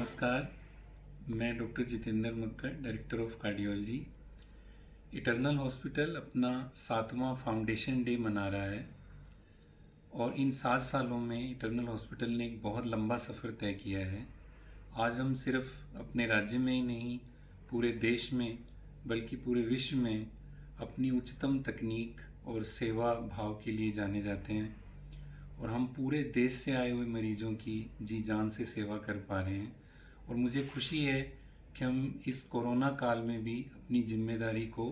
नमस्कार। मैं doctor Jitendra Makkar, director of cardiology. Eternal hospital अपना 7वां फाउंडेशन डे मना रहा है और इन 7 सालों में इटर्नल हॉस्पिटल ने एक बहुत लंबा सफ़र तय किया है। आज हम सिर्फ अपने राज्य में ही नहीं, पूरे देश में बल्कि पूरे विश्व में अपनी उच्चतम तकनीक और सेवा भाव के लिए जाने जाते हैं और हम पूरे देश से आए हुए मरीजों की जी जान से सेवा कर पा रहे हैं। और मुझे खुशी है कि हम इस कोरोना काल में भी अपनी जिम्मेदारी को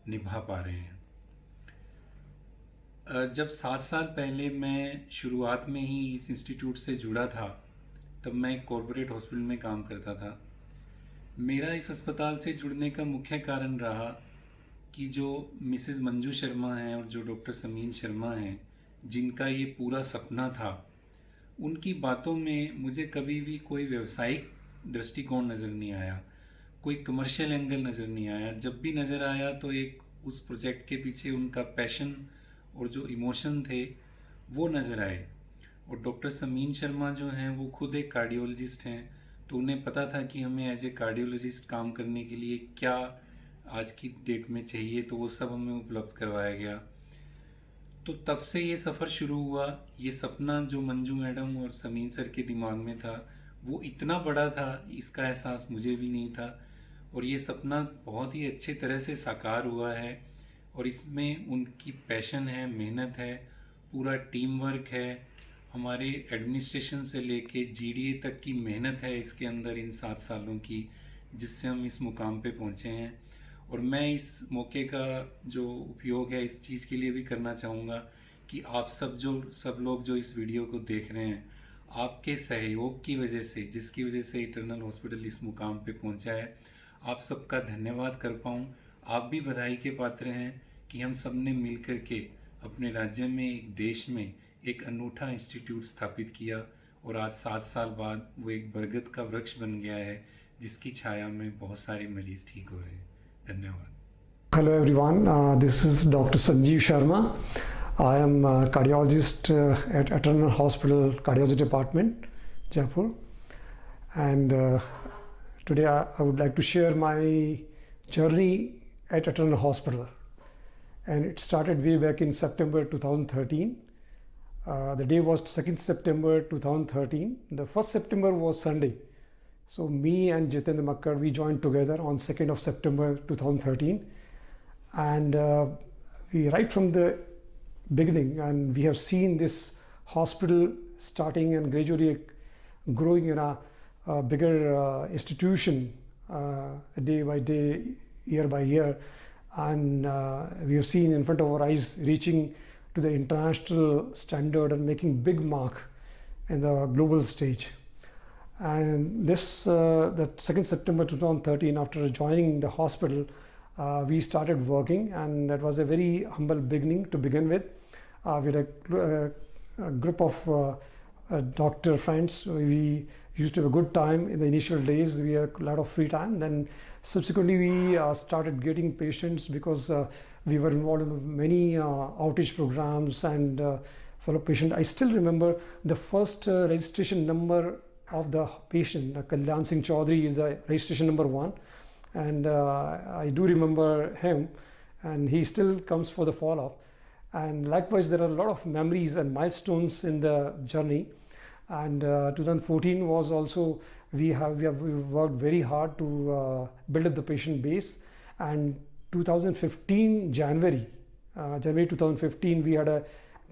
निभा पा रहे हैं। जब 7 साल पहले मैं शुरुआत में ही इस इंस्टीट्यूट से जुड़ा था, तब मैं एक कॉरपोरेट हॉस्पिटल में काम करता था। मेरा इस अस्पताल से जुड़ने का मुख्य कारण रहा कि जो मिसेस मंजू शर्मा हैं और जो डॉक्टर समीन शर्मा हैं, जिनका ये पूरा सपना था, उनकी बातों में मुझे कभी भी कोई व्यावसायिक दृष्टिकोण नज़र नहीं आया, कोई कमर्शियल एंगल नज़र नहीं आया। जब भी नज़र आया तो एक उस प्रोजेक्ट के पीछे उनका पैशन और जो इमोशन थे वो नज़र आए। और डॉक्टर समीन शर्मा जो हैं वो खुद एक कार्डियोलॉजिस्ट हैं, तो उन्हें पता था कि हमें एज ए कार्डियोलॉजिस्ट काम करने के लिए क्या आज की डेट में चाहिए, तो वो सब हमें उपलब्ध करवाया गया। तो तब से ये सफ़र शुरू हुआ। ये सपना जो मंजू मैडम और समीन सर के दिमाग में था वो इतना बड़ा था, इसका एहसास मुझे भी नहीं था। और ये सपना बहुत ही अच्छे तरह से साकार हुआ है और इसमें उनकी पैशन है, मेहनत है, पूरा टीम वर्क है, हमारे एडमिनिस्ट्रेशन से लेके जीडीए तक की मेहनत है इसके अंदर इन 7 सालों की, जिससे हम इस मुकाम पे पहुँचे हैं। और मैं इस मौके का जो उपयोग है इस चीज़ के लिए भी करना चाहूँगा कि आप सब लोग जो इस वीडियो को देख रहे हैं, आपके सहयोग की वजह से, जिसकी वजह से इटर्नल हॉस्पिटल इस मुकाम पे पहुंचा है, आप सबका धन्यवाद कर पाऊँ। आप भी बधाई के पात्र हैं कि हम सब ने मिल कर के अपने राज्य में, एक देश में एक अनूठा इंस्टीट्यूट स्थापित किया और आज 7 साल बाद वो एक बरगद का वृक्ष बन गया है, जिसकी छाया में बहुत सारे मरीज ठीक हो रहे हैं। धन्यवाद। Hello everyone, this is Dr. Sanjeev Sharma. I am a cardiologist at Eternal Hospital Cardiology Department, Jaipur. And today I would like to share my journey at Eternal Hospital. And it started way back in September 2013. The day was 2nd September 2013. The 1st September was Sunday. So me and Jitendra Makkad, we joined together on 2nd of September 2013. And we right from the beginning, and we have seen this hospital starting and gradually growing in a bigger institution day by day, year by year. And we have seen in front of our eyes reaching to the international standard and making big mark in the global stage. And this that 2nd September 2013, after joining the hospital, we started working, and that was a very humble beginning to begin with. We had a group of doctor friends. We used to have a good time in the initial days. We had a lot of free time. Then subsequently we started getting patients because we were involved in many outreach programs and follow patient. I still remember the first registration number of the patient. Kalyan Singh Chaudhary is the registration number 1. And I do remember him, and he still comes for the follow-up. And likewise, there are a lot of memories and milestones in the journey. And 2014 was also, we worked very hard to build up the patient base. And 2015 January 2015, we had a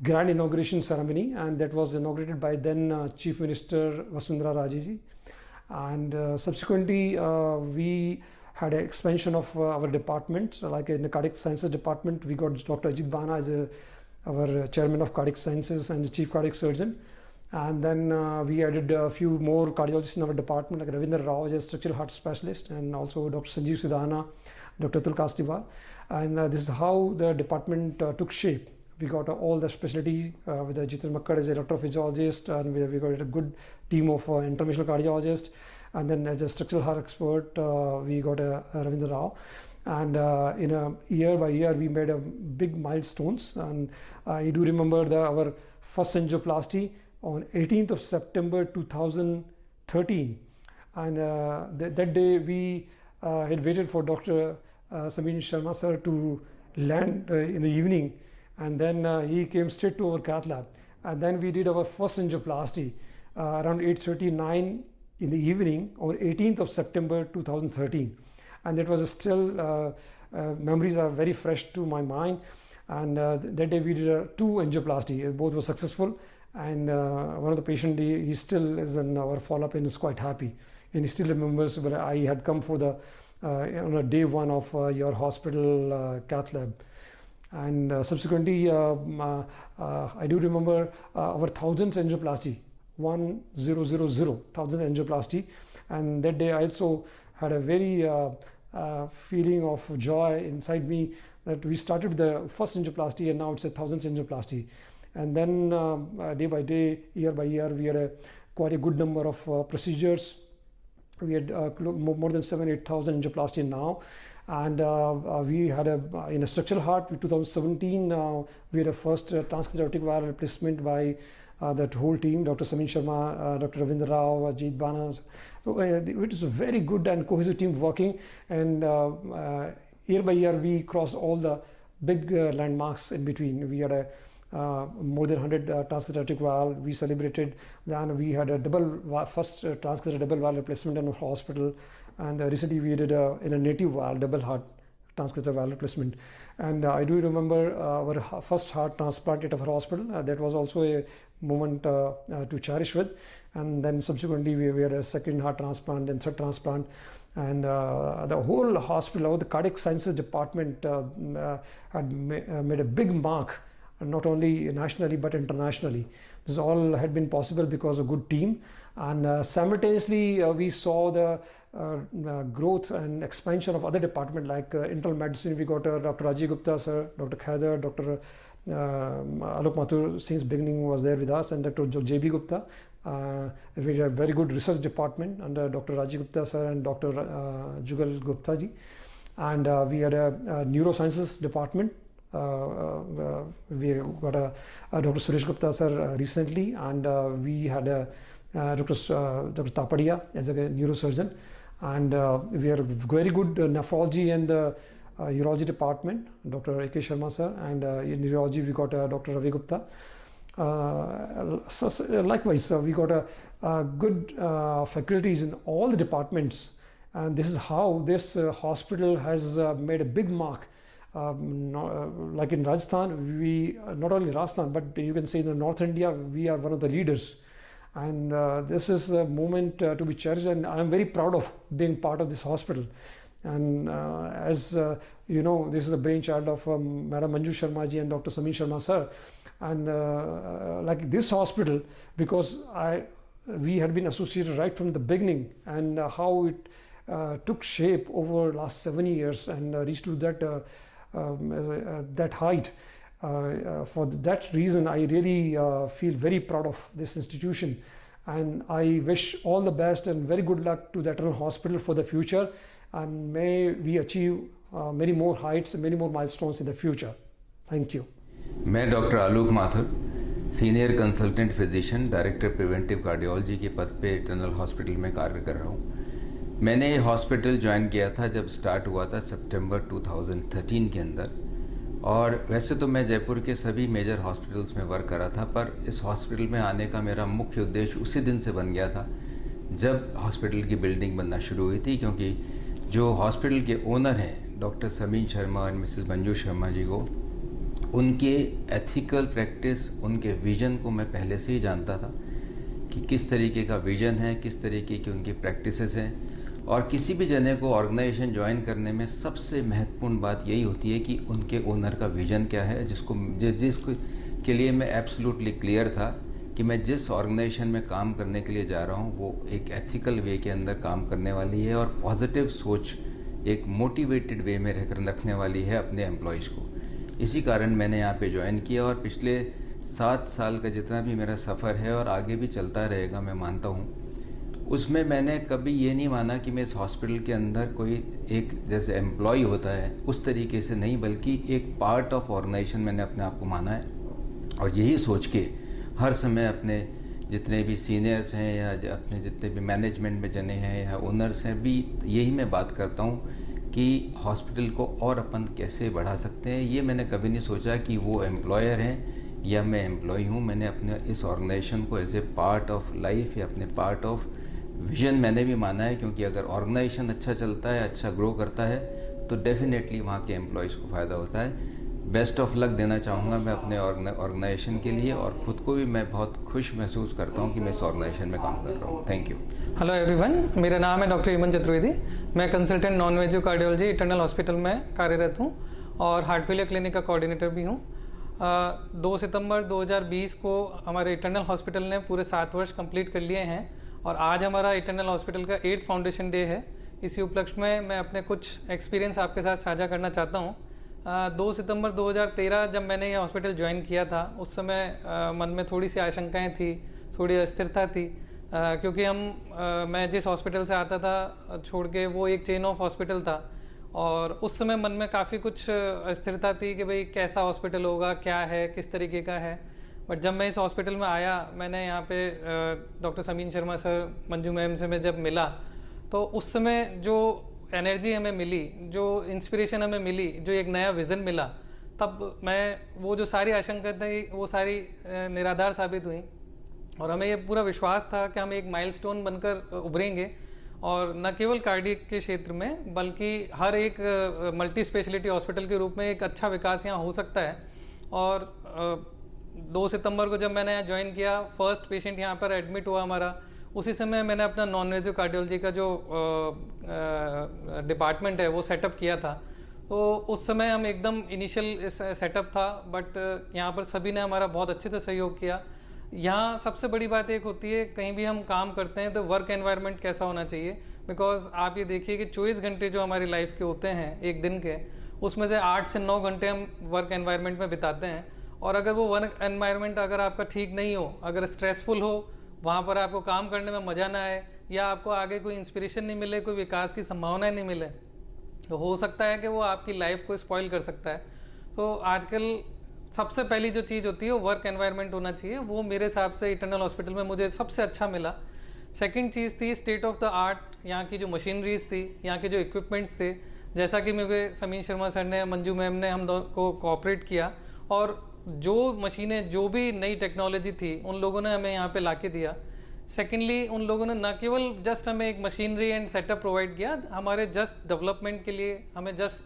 grand inauguration ceremony, and that was inaugurated by then Chief Minister Vasundhara Raje ji. And subsequently we had an expansion of our departments. Like in the cardiac sciences department, we got Dr. Ajit Bana as our chairman of cardiac sciences and the chief cardiac surgeon. And then we added a few more cardiologists in our department, like Ravindra Rao as a structural heart specialist, and also Dr. Sanjeev Sidana, Dr. Atul Kastiwal. And this is how the department took shape. We got all the specialty with Jitendra Makkad as a doctor of physiologist, and we got a good team of interventional cardiologists. And then as a structural heart expert, we got a Ravindra Rao. And in a year by year, we made a big milestones. And I do remember our first angioplasty on 18th of September 2013. And that day we had waited for Dr. Samir Sharma sir to land in the evening, and then he came straight to our cath lab, and then we did our first angioplasty around 8:39 in the evening on 18th of September 2013, and it was still memories are very fresh to my mind. And that day we did 2 angioplasty. Both were successful, and one of the patient, he still is in our follow-up and is quite happy, and he still remembers where I had come for the on a day 1 of your hospital cath lab. And subsequently I do remember our 1000th angioplasty, 1000th angioplasty, and that day I also had a very feeling of joy inside me that we started the first angioplasty and now it's a 1000th angioplasty. And then day by day, year by year, we had quite a good number of procedures. We had more than 7,000-8,000 angioplasty now, and we had in a structural heart in 2017 we had a first transcatheter valve replacement by that whole team, Dr. Samir Sharma, Dr. Ravindra Rao, Ajit Banas. So it was a very good and cohesive team working, and year by year we crossed all the big landmarks in between. We had a more than 100 transcatheter valve. We celebrated. Then we had a first transcatheter double valve replacement in our hospital, and recently we did in a native valve double heart transcatheter valve replacement. And I do remember our first heart transplant at our hospital. That was also a moment to cherish with. And then subsequently we had a second heart transplant, then third transplant. And the whole hospital, the cardiac sciences department had made a big mark, not only nationally but internationally. This all had been possible because of a good team, and simultaneously we saw the growth and expansion of other departments like internal medicine. We got Dr. Rajiv Gupta sir, Dr. Khaidar, Dr. Alok Mathur since beginning was there with us, and Dr. J.B. Gupta. We had a very good research department under Dr. Rajiv Gupta sir and Dr. Jugal Gupta ji, and we had a neurosciences department. We got a Dr. Suresh Gupta sir recently, and we had a Dr. Tapadia as a neurosurgeon, and we had a very good nephrology and urology department, Dr. A.K. Sharma sir, and in neurology we got Dr. Ravi Gupta. Likewise, we got good faculties in all the departments, and this is how this hospital has made a big mark. Like in Rajasthan, we not only Rajasthan, but you can say in North India, we are one of the leaders, and this is a moment to be cherished, and I am very proud of being part of this hospital. And as you know, this is the brainchild of Madam Manju Sharma ji and Dr. Samir Sharma sir, and like this hospital, because we had been associated right from the beginning, and how it took shape over last 7 years and reached to that that height. For that reason, I really feel very proud of this institution, and I wish all the best and very good luck to the Eternal Hospital for the future, and may we achieve many more heights and many more milestones in the future. Thank you. मैं doctor Alok Mathur, senior consultant physician, director preventive cardiology के पद पे eternal hospital में कार्य कर रहा हूँ। मैंने ये हॉस्पिटल ज्वाइन किया था जब स्टार्ट हुआ था सितंबर 2013 के अंदर, और वैसे तो मैं जयपुर के सभी मेजर हॉस्पिटल्स में वर्क करा था, पर इस हॉस्पिटल में आने का मेरा मुख्य उद्देश्य उसी दिन से बन गया था जब हॉस्पिटल की बिल्डिंग बनना शुरू हुई थी, क्योंकि जो हॉस्पिटल के ओनर हैं डॉक्टर समीर शर्मा और मिसेस मंजू शर्मा जी को, उनके एथिकल प्रैक्टिस, उनके विज़न को मैं पहले से ही जानता था कि किस तरीके का विज़न है, किस तरीके की उनकी प्रैक्टिसेस हैं। और किसी भी जने को ऑर्गेनाइजेशन ज्वाइन करने में सबसे महत्वपूर्ण बात यही होती है कि उनके ओनर का विज़न क्या है, जिसके लिए मैं एब्सोल्युटली क्लियर था कि मैं जिस ऑर्गेनाइजेशन में काम करने के लिए जा रहा हूँ वो एक एथिकल वे के अंदर काम करने वाली है और पॉजिटिव सोच, एक मोटिवेटेड वे में रखने वाली है अपने एम्प्लॉयज़ को। इसी कारण मैंने यहाँ पे ज्वाइन किया, और पिछले 7 साल का जितना भी मेरा सफ़र है और आगे भी चलता रहेगा मैं मानता हूँ, उसमें मैंने कभी ये नहीं माना कि मैं इस हॉस्पिटल के अंदर कोई एक जैसे एम्प्लॉय होता है उस तरीके से नहीं, बल्कि एक पार्ट ऑफ ऑर्गेनाइजेशन मैंने अपने आप को माना है। और यही सोच के हर समय अपने जितने भी सीनियर्स हैं या अपने जितने भी मैनेजमेंट में जने हैं या ओनर्स हैं भी, यही मैं बात करता हूँ कि हॉस्पिटल को और अपन कैसे बढ़ा सकते हैं। ये मैंने कभी नहीं सोचा कि वो एम्प्लॉयर हैं या मैं एम्प्लॉय हूँ। मैंने अपने इस ऑर्गेनाइजेशन को as a part of life या अपने पार्ट ऑफ विजन मैंने भी माना है, क्योंकि अगर ऑर्गेनाइजेशन अच्छा चलता है, अच्छा ग्रो करता है, तो डेफिनेटली वहाँ के एम्प्लॉयज़ को फ़ायदा होता है। बेस्ट ऑफ लक देना चाहूँगा मैं अपने ऑर्गेनाइजेशन के लिए, और ख़ुद को भी मैं बहुत खुश महसूस करता हूँ कि मैं इस ऑर्गेनाइजेशन में काम कर रहा हूँ। Thank you. हेलो एवरीवन, मेरा नाम है डॉक्टर हेमंत चतुर्वेदी। मैं consultant non invasive cardiology eternal hospital में कार्यरत हूँ और हार्ट फेलियर क्लिनिक का कोऑर्डिनेटर भी हूँ। 2 सितंबर 2020 को हमारे इटर्नल हॉस्पिटल ने पूरे 7 वर्ष कंप्लीट कर लिए हैं और आज हमारा इटर्नल हॉस्पिटल का 8th फाउंडेशन डे है। इसी उपलक्ष्य में मैं अपने कुछ एक्सपीरियंस आपके साथ साझा करना चाहता हूँ। 2 सितंबर 2013 जब मैंने ये हॉस्पिटल ज्वाइन किया था, उस समय मन में थोड़ी सी आशंकाएं थी, थोड़ी अस्थिरता थी, क्योंकि मैं जिस हॉस्पिटल से आता था छोड़ के, वो एक चेन ऑफ हॉस्पिटल था और उस समय मन में काफ़ी कुछ अस्थिरता थी कि भाई कैसा हॉस्पिटल होगा, क्या है, किस तरीके का है। बट जब मैं इस हॉस्पिटल में आया, मैंने यहाँ पे doctor Sameen Sharma sir, Manju ma'am से मैं जब मिला, तो उस समय जो एनर्जी हमें मिली, जो इंस्पिरेशन हमें मिली, जो एक नया विज़न मिला, तब मैं वो जो सारी आशंका थी वो सारी निराधार साबित हुई और हमें ये पूरा विश्वास था कि हम एक माइलस्टोन बनकर उभरेंगे और न केवल कार्डियक के क्षेत्र में बल्कि हर एक मल्टी स्पेशलिटी हॉस्पिटल के रूप में एक अच्छा विकास यहाँ हो सकता है। और 2 सितंबर को जब मैंने यहाँ ज्वाइन किया, फर्स्ट पेशेंट यहाँ पर एडमिट हुआ हमारा, उसी समय मैंने अपना नॉन वेजिव कार्डियोलॉजी का जो डिपार्टमेंट है वो सेटअप किया था। तो उस समय हम एकदम इनिशियल सेटअप था, बट यहाँ पर सभी ने हमारा बहुत अच्छे से सहयोग किया। यहाँ सबसे बड़ी बात एक होती है, कहीं भी हम काम करते हैं तो वर्क एनवायरनमेंट कैसा होना चाहिए, बिकॉज आप ये देखिए कि 24 घंटे जो हमारी लाइफ के होते हैं एक दिन के, उसमें से 8 से 9 घंटे हम वर्क एनवायरनमेंट में बिताते हैं। और अगर वो वर्क एनवायरनमेंट अगर आपका ठीक नहीं हो, अगर स्ट्रेसफुल हो, वहाँ पर आपको काम करने में मज़ा ना आए या आपको आगे कोई इंस्पिरेशन नहीं मिले, कोई विकास की संभावनाएं नहीं मिले, तो हो सकता है कि वो आपकी लाइफ को स्पॉइल कर सकता है। तो आजकल सबसे पहली जो चीज़ होती है वो वर्क एनवायरनमेंट होना चाहिए। वो मेरे हिसाब से इटर्नल हॉस्पिटल में मुझे सबसे अच्छा मिला। सेकंड चीज़ थी स्टेट ऑफ द आर्ट, यहाँ की जो मशीनरीज थी, यहाँ के जो इक्विपमेंट्स थे। जैसा कि मुझे समीन शर्मा सर ने, मंजू मैम ने हम दोनों को कोऑपरेट किया और जो मशीनें, जो भी नई टेक्नोलॉजी थी, उन लोगों ने हमें यहाँ पे ला के दिया। सेकेंडली, उन लोगों ने न केवल जस्ट हमें एक मशीनरी एंड सेटअप प्रोवाइड किया, हमारे जस्ट डेवलपमेंट के लिए, हमें जस्ट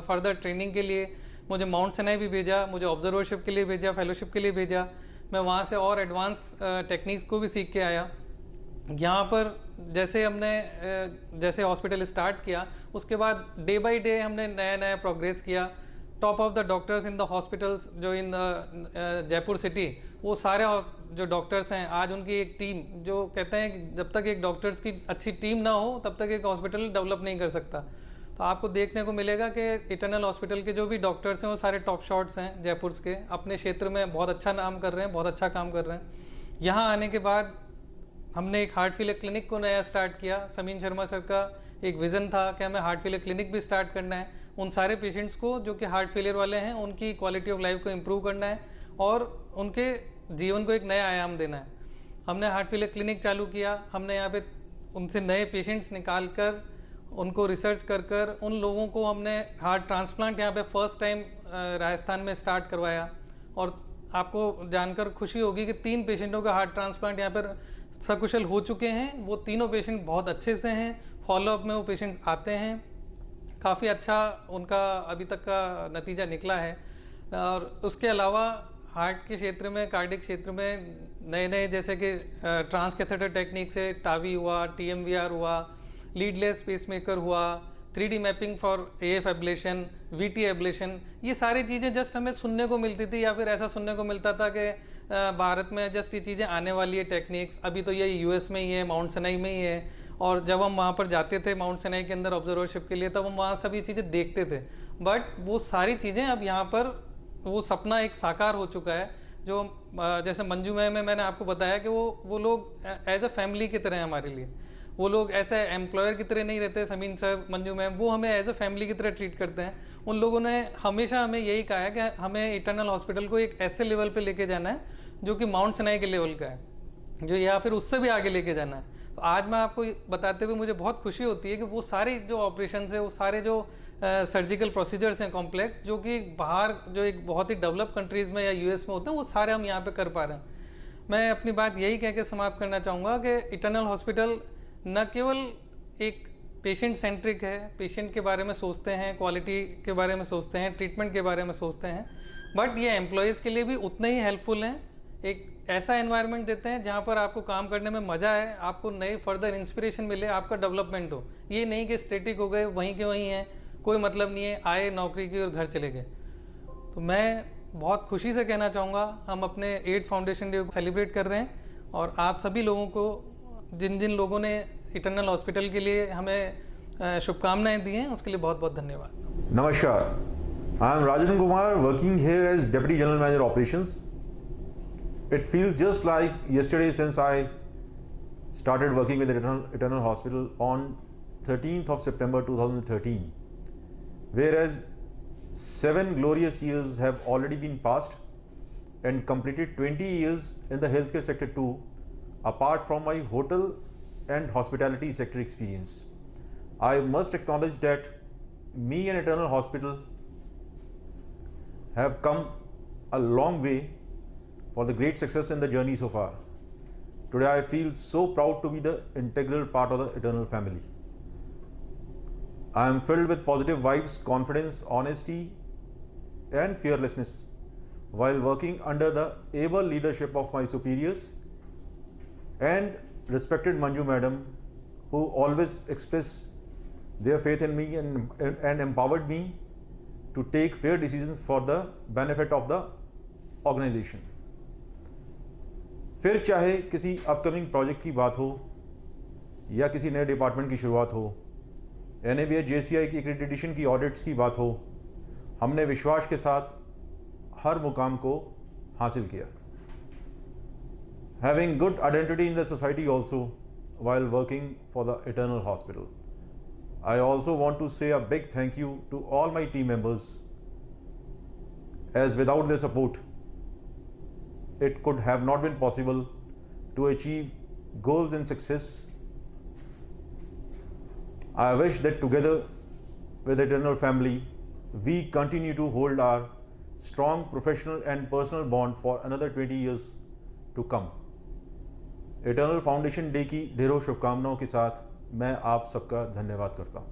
फर्दर ट्रेनिंग के लिए मुझे माउंट सिनाई भी भेजा, मुझे ऑब्जर्वरशिप के लिए भेजा, फेलोशिप के लिए भेजा। मैं वहाँ से और एडवांस टेक्निक्स को भी सीख के आया। यहाँ पर जैसे हॉस्पिटल स्टार्ट किया, उसके बाद डे बाय डे हमने नया नया प्रोग्रेस किया। Top of the doctors in the hospitals जो इन जयपुर सिटी, वो सारे जो डॉक्टर्स हैं, आज उनकी एक टीम, जो कहते हैं कि जब तक एक डॉक्टर्स की अच्छी टीम ना हो तब तक एक हॉस्पिटल डेवलप नहीं कर सकता। तो आपको देखने को मिलेगा कि इटर्नल हॉस्पिटल के जो भी डॉक्टर्स हैं वो सारे टॉप शॉट्स हैं जयपुर के, अपने क्षेत्र में बहुत अच्छा नाम कर रहे हैं, बहुत अच्छा काम कर रहे हैं। यहाँ आने के बाद हमने एक हार्ट फेलियर क्लिनिक को नया स्टार्ट किया। समीन शर्मा सर का एक विज़न था कि हमें हार्ट फेलियर क्लिनिक भी स्टार्ट करना है, उन सारे पेशेंट्स को जो कि हार्ट फेलियर वाले हैं उनकी क्वालिटी ऑफ लाइफ को इम्प्रूव करना है और उनके जीवन को एक नया आयाम देना है। हमने हार्ट फेलियर क्लिनिक चालू किया। हमने यहाँ पे उनसे नए पेशेंट्स निकाल कर, उनको रिसर्च कर उन लोगों को हमने हार्ट ट्रांसप्लांट यहाँ पे फर्स्ट टाइम राजस्थान में स्टार्ट करवाया। और आपको जानकर खुशी होगी कि 3 पेशेंटों का हार्ट ट्रांसप्लांट यहाँ पर सकुशल हो चुके हैं। वो तीनों पेशेंट बहुत अच्छे से हैं, फॉलोअप में वो पेशेंट्स आते हैं, काफ़ी अच्छा उनका अभी तक का नतीजा निकला है। और उसके अलावा हार्ट के क्षेत्र में, कार्डियक क्षेत्र में नए नए जैसे कि ट्रांस कैथेटर टेक्निक से टावी हुआ, TMVR हुआ, लीडलेस पेसमेकर हुआ, 3D mapping for AF ablation, VT ablation, ये सारी चीज़ें जस्ट हमें सुनने को मिलती थी या फिर ऐसा सुनने को मिलता था कि भारत में जस्ट ये चीज़ें आने वाली है टेक्निक्स, अभी तो ये US में ही है, माउंट सिनाई में ही है। और जब हम वहाँ पर जाते थे माउंट सिनाई के अंदर ऑब्जर्वरशिप के लिए, तब हम वहाँ सभी चीज़ें देखते थे। बट वो सारी चीज़ें अब यहाँ पर, वो सपना एक साकार हो चुका है। जो जैसे मंजू में मैंने आपको बताया कि वो लोग एज अ फैमिली की तरह हैं हमारे लिए। वो लोग ऐसे एम्प्लॉयर की तरह नहीं रहते। समीन सर, मंजू मैम, वो हमें एज अ फैमिली की तरह ट्रीट करते हैं। उन लोगों ने हमेशा हमें यही कहा है कि हमें इटर्नल हॉस्पिटल को एक ऐसे लेवल पे लेके जाना है जो कि माउंट सिनाई के लेवल का है। जो या फिर उससे भी आगे लेके जाना है। तो आज मैं आपको बताते हुए मुझे बहुत खुशी होती है कि वो सारे जो ऑपरेशन है, वो सारे जो सर्जिकल प्रोसीजर्स हैं कॉम्प्लेक्स, जो कि बाहर जो एक बहुत ही डेवलप कंट्रीज़ में या यूएस में होते हैं, वो सारे हम यहाँ पे कर पा रहे हैं। मैं अपनी बात यही कह के समाप्त करना चाहूँगा कि इटर्नल हॉस्पिटल न केवल एक पेशेंट सेंट्रिक है, पेशेंट के बारे में सोचते हैं, क्वालिटी के बारे में सोचते हैं, ट्रीटमेंट के बारे में सोचते हैं, बट ये एम्प्लॉयज़ के लिए भी उतने ही हेल्पफुल हैं। एक ऐसा एनवायरनमेंट देते हैं जहाँ पर आपको काम करने में मज़ा आए, आपको नई फर्दर इंस्पिरेशन मिले, आपका डेवलपमेंट हो। ये नहीं कि स्टेटिक हो गए, वहीं के वहीं हैं, कोई मतलब नहीं है, आए नौकरी की और घर चले गए। तो मैं बहुत खुशी से कहना चाहूँगा, हम अपने एड्स फाउंडेशन डे को सेलिब्रेट कर रहे हैं, और आप सभी लोगों को, जिन जिन लोगों ने इटर्नल हॉस्पिटल के लिए हमें शुभकामनाएं दी हैं, उसके लिए बहुत बहुत धन्यवाद। Namaskar. I am Rajan Kumar, working here as Deputy General Manager Operations. It feels just like yesterday since I started working with the Eternal Hospital on 13th of September 2013. Whereas 7 glorious years have already been passed and completed 20 years in the healthcare sector too, apart from my hotel and hospitality sector experience. I must acknowledge that me and Eternal Hospital have come a long way for the great success in the journey so far. Today I feel so proud to be the integral part of the Eternal family. I am filled with positive vibes, confidence, honesty and fearlessness while working under the able leadership of my superiors and respected Manju Madam, who always expressed their faith in me and empowered me to take fair decisions for the benefit of the organization. फिर चाहे किसी upcoming project की बात हो या किसी नए department की शुरुआत हो, NABH JCI की एक्रेडिटेशन की ऑडिट्स की बात हो, हमने विश्वास के साथ हर मुकाम को हासिल किया. Having good identity in the society also while working for the Eternal Hospital. I also want to say a big thank you to all my team members, as without their support, it could have not been possible to achieve goals and success. I wish that together with the Eternal family, we continue to hold our strong professional and personal bond for another 20 years to come. Eternal foundation day की ढेरों शुभकामनाओं के साथ मैं आप सबका धन्यवाद करता हूँ.